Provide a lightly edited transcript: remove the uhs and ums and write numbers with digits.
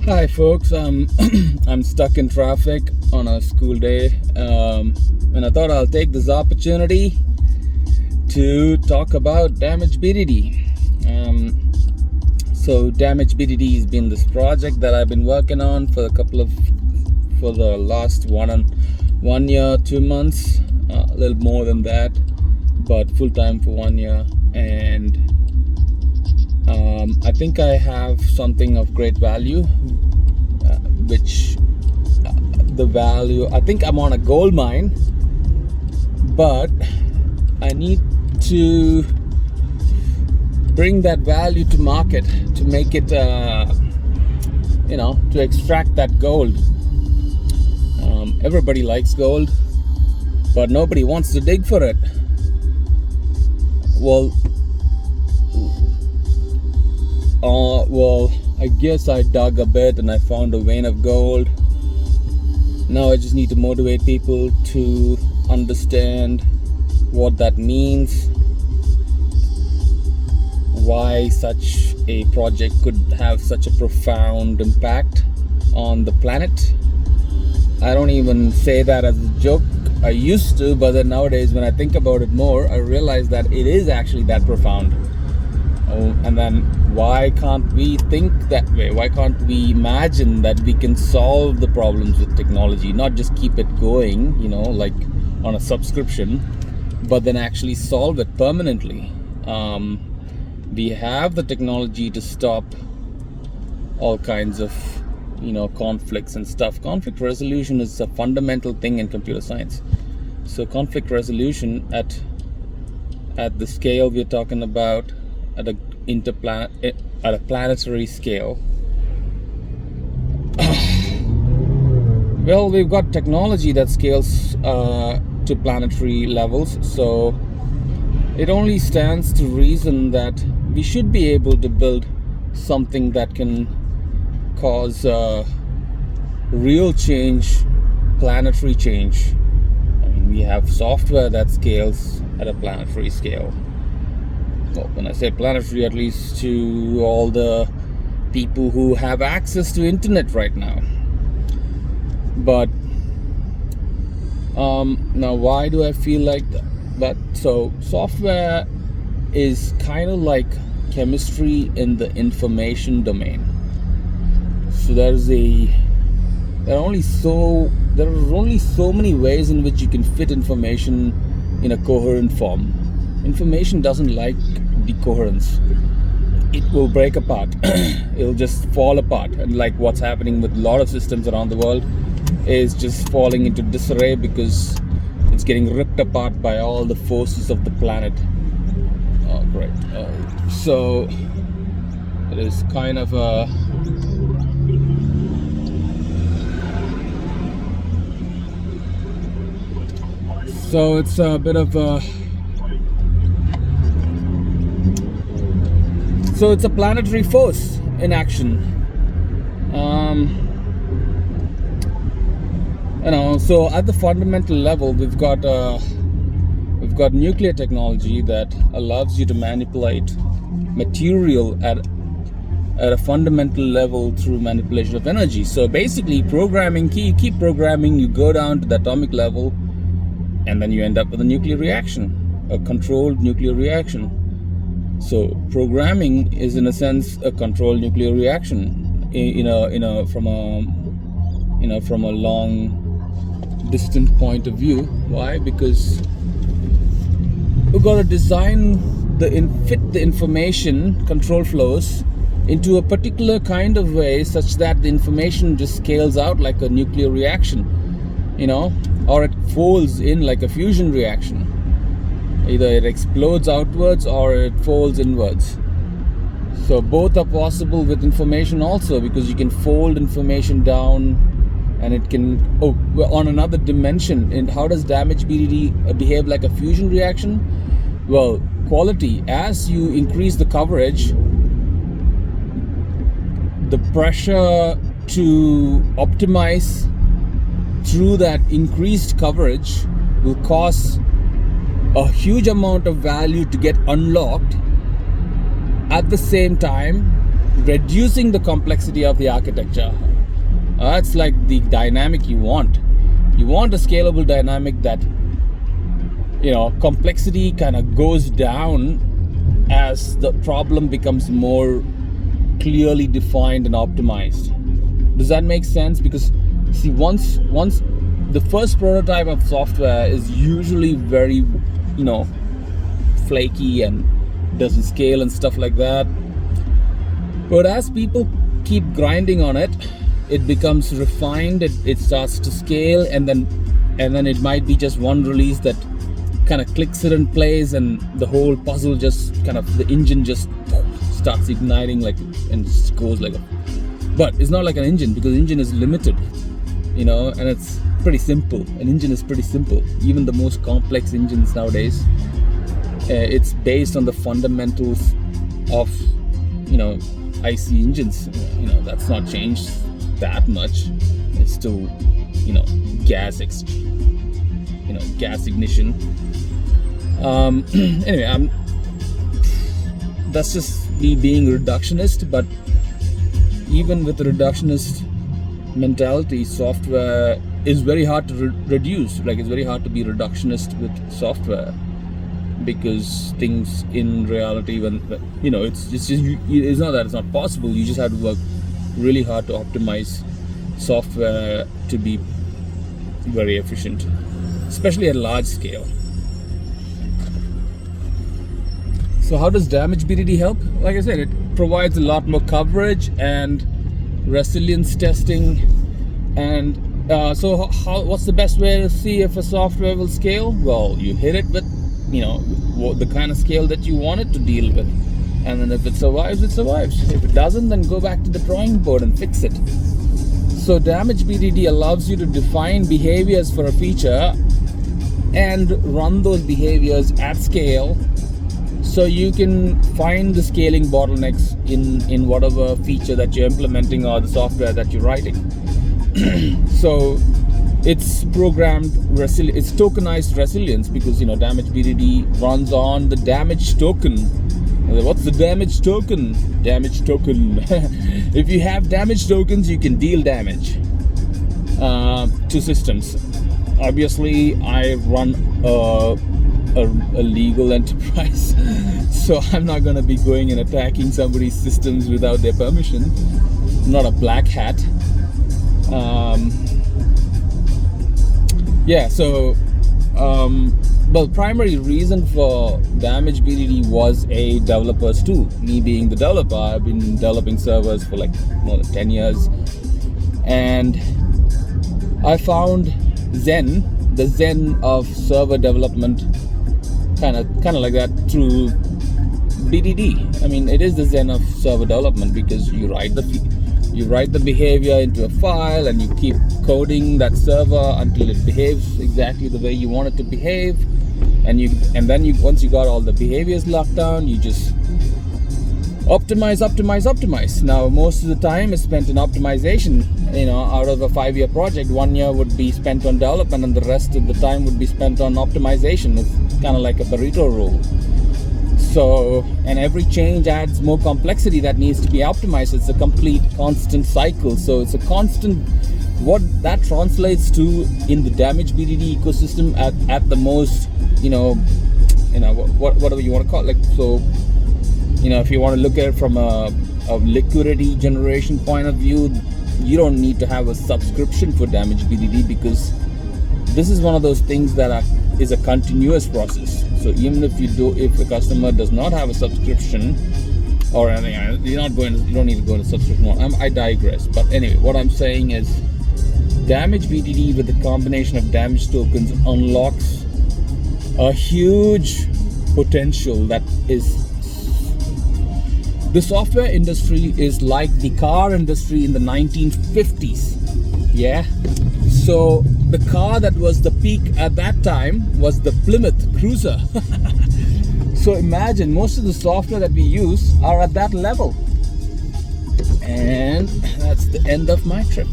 Hi, folks. I'm stuck in traffic on a school day, and I thought I'll take this opportunity to talk about Damage BDD. So Damage BDD has been this project that I've been working on for the last 1 year, 2 months, a little more than that, but full time for 1 year, and I think I have something of great value, which the value, I think I'm on a gold mine, but I need to bring that value to market to make it, to extract that gold. Everybody likes gold, but nobody wants to dig for it. Well, I guess I dug a bit and I found a vein of gold. Now I just need to motivate people to understand what that means, why such a project could have such a profound impact on the planet. I don't even say that as a joke. I used to, but then nowadays when I think about it more, I realize that it is actually that profound. And then why can't we think that way? Why can't we imagine that we can solve the problems with technology, not just keep it going, like on a subscription, but then actually solve it permanently? We have the technology to stop all kinds of, conflicts and stuff. Conflict resolution is a fundamental thing in computer science. So conflict resolution at the scale we're talking about, at a planetary scale. Well, we've got technology that scales to planetary levels, so it only stands to reason that we should be able to build something that can cause real change, planetary change. I mean, we have software that scales at a planetary scale. Well, when I say planetary, at least to all the people who have access to internet right now. But now, why do I feel like that? So software is kind of like chemistry in the information domain. So there are only so many ways in which you can fit information in a coherent form. Information doesn't like decoherence. It will break apart. It'll just fall apart. And like what's happening with a lot of systems around the world is just falling into disarray because it's getting ripped apart by all the forces of the planet. Oh, great. So it is kind of a... So it's a bit of a... So it's a planetary force in action. So at the fundamental level, we've got nuclear technology that allows you to manipulate material at a fundamental level through manipulation of energy. So basically, programming, you keep programming, you go down to the atomic level, and then you end up with a nuclear reaction, a controlled nuclear reaction. So programming is, in a sense, a controlled nuclear reaction, from a long, distant point of view. Why? Because we've got to design fit the information control flows into a particular kind of way such that the information just scales out like a nuclear reaction, or it folds in like a fusion reaction. Either it explodes outwards or it folds inwards. So both are possible with information also, because you can fold information down and it can, on another dimension. And how does Damage BDD behave like a fusion reaction? Well, quality, as you increase the coverage, the pressure to optimize through that increased coverage will cause a huge amount of value to get unlocked. At the same time, reducing the complexity of the architecture. That's like the dynamic you want. You want a scalable dynamic that, complexity kind of goes down as the problem becomes more clearly defined and optimized. Does that make sense? Because see, once the first prototype of software is usually very, flaky and doesn't scale and stuff like that. But as people keep grinding on it, it becomes refined, it starts to scale, and then it might be just one release that kind of clicks it and plays, and the whole puzzle just kind of, the engine just starts igniting and just goes but it's not like an engine, because engine is limited, and it's pretty simple. An engine is pretty simple. Even the most complex engines nowadays, it's based on the fundamentals of, IC engines. That's not changed that much. It's still, gas ignition. Anyway, that's just me being reductionist, but even with the reductionist mentality, software is very hard to reduce. It's very hard to be reductionist with software, because things in reality, when it's not that it's not possible. You just have to work really hard to optimize software to be very efficient, especially at large scale. So how does damage BDD help? Like I said, it provides a lot more coverage and resilience testing. And so what's the best way to see if a software will scale? Well, you hit it with the kind of scale that you want it to deal with, and then if it survives, it survives. If it doesn't, then go back to the drawing board and fix it. So damage BDD allows you to define behaviors for a feature and run those behaviors at scale, so you can find the scaling bottlenecks in whatever feature that you're implementing or the software that you're writing. So it's programmed it's tokenized resilience, because damage BDD runs on the damage token. What's the damage token? Damage token. If you have damage tokens, you can deal damage to systems. Obviously, I run a legal enterprise, so I'm not going to be going and attacking somebody's systems without their permission. I'm not a black hat. Well, primary reason for damage BDD was a developer's tool. Me being the developer, I've been developing servers for more than 10 years, and I found the Zen of server development, kind of like that, through BDD. I mean, it is the Zen of server development, because you write the behavior into a file, and you keep coding that server until it behaves exactly the way you want it to behave, and then once you got all the behaviors locked down, you just optimize. Now, most of the time is spent in optimization. Out of a 5-year project, 1 year would be spent on development, and the rest of the time would be spent on optimization. It's kind of like a Pareto rule. So, and every change adds more complexity that needs to be optimized. It's a complete constant cycle. So it's a constant, what that translates to in the damage BDD ecosystem at the most, whatever you want to call it. So, if you want to look at it from a liquidity generation point of view, you don't need to have a subscription for damage BDD, because this is one of those things that is a continuous process. So even if the customer does not have a subscription or anything, you don't need to go into subscription mode. I digress. But anyway, what I'm saying is, damage BDD with the combination of damage tokens unlocks a huge potential that is. The software industry is like the car industry in the 1950s. Yeah. So the car that was the peak at that time was the Plymouth Cruiser. So imagine, most of the software that we use are at that level. And that's the end of my trip.